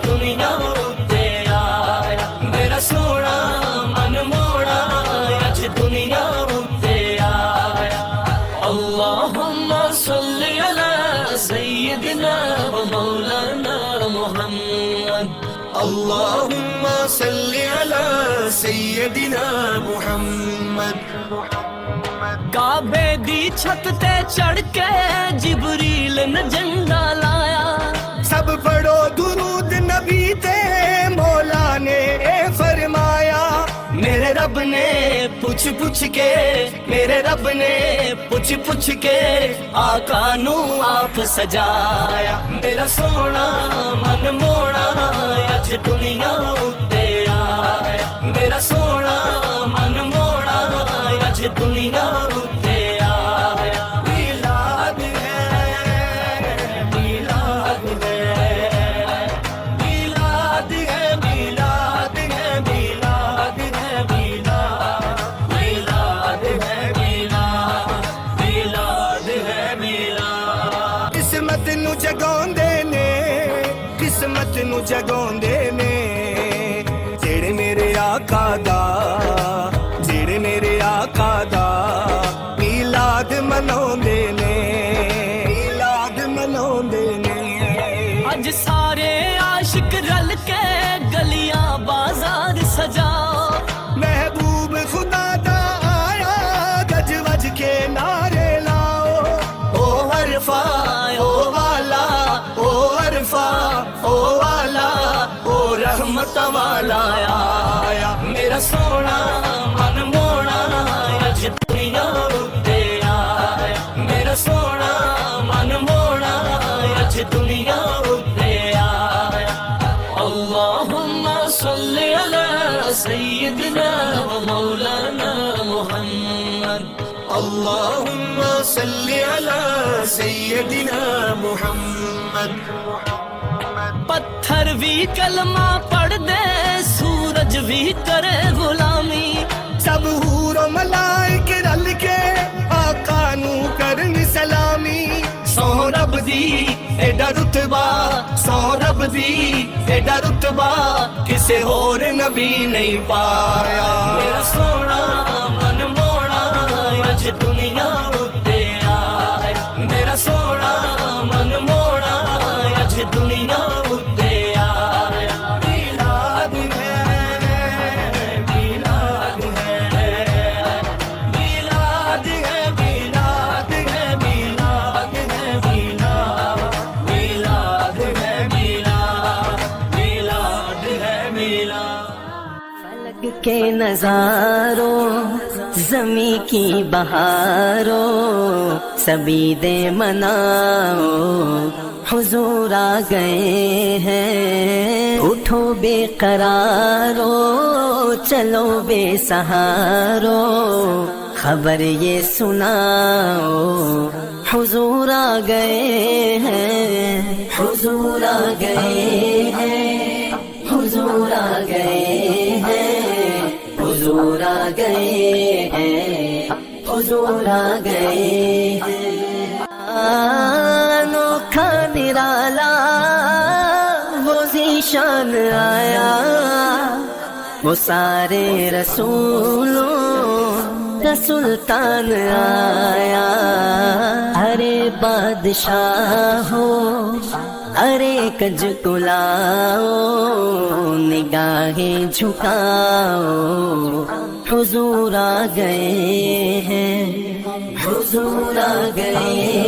दुनिया उत्ते आया मेरा सोना मन मोड़ा अज दुनिया उत्ते आया अल्लाहुम्मा सल्ली अला सय्यिदिना व मौलाना मुहम्मद अल्लाहुम्मा सल्ली अला सय्यिदिना मुहम्मद काबे दी छत ते चढ़ के जिबरील ने झंडा लाया सब पढ़ो दुरूद नबी ते मौला ने फरमाया मेरे रब ने पूछ पूछ के मेरे रब ने पूछ पूछ के आका नू आप सजाया मेरा सोना मन मोड़ा अज दुनिया उत्ते आया मेरा सोना मन मोड़ा अज दुनिया उत्ते आया मिलाद है मिलाद है मिलाद है मिलाद है मिलाद है मिलाद है मिलाद है मिलाद किस्मत नू जगाउंदे ने किस्मत नू जगाउंदे ने जेड़े मेरे आका दा जेड़े मेरे आका दा मिलाद मनाउंदे ने मिलाद मनाउंदे ने अज सारे आशिक रल के गलियां बाजार सजाओ महबूब खुदा दा आया गज वज के नारे लाओ ओ अरफा ओ वाला ओ अरफा ओ वाला ओ रहमत वाला आया मेरा सोना मन मोड़ा अज दुनिया उत्ते आया मेरा सोना मन मोड़ा अज दुनिया उत्ते आया अल्लाहुम्मा सल्ली अला सय्यिदिना व मौलाना मुहम्मद अल्लाहुम्मा सल्ली अला सय्यिदिना मुहम्मद पत्थर भी कलमा पढ़ दे सूरज भी करे गुलामी सब हूरो मलाइक रल के आका नू करन सलामी सौ रब दी एडा रुतबा सौ रब दी एडा रुतबा किसे होर नबी नहीं पाया मेरा सोना मन मोड़ा अज दुनिया उत्ते आया मेरा सोना मन मोड़ा अज दुनिया उत्ते आया मिलाद है मिलाद है मिलाद है मिलाद है मिलाद है मिलाद है मिलाद है मिलाद फलक के नजारों ज़मी की बहारों सभी दे मनाओ हुजूर आ गए हैं उठो बेकरारो चलो बेसहारो खबर ये सुनाओ हुजूर आ गए हैं हुजूर आ गए हैं हुजूर आ गए हैं हुजूर आ गए हैं हुजूर आ गए हैं अनोखा निराला वो ज़ीशान आया वो सारे रसूलों का सुल्तान आया अरे बादशाह हो अरे कज कुलाओ निगाहें झुकाओ हुजूर आ गए हैं हुजूर आ गए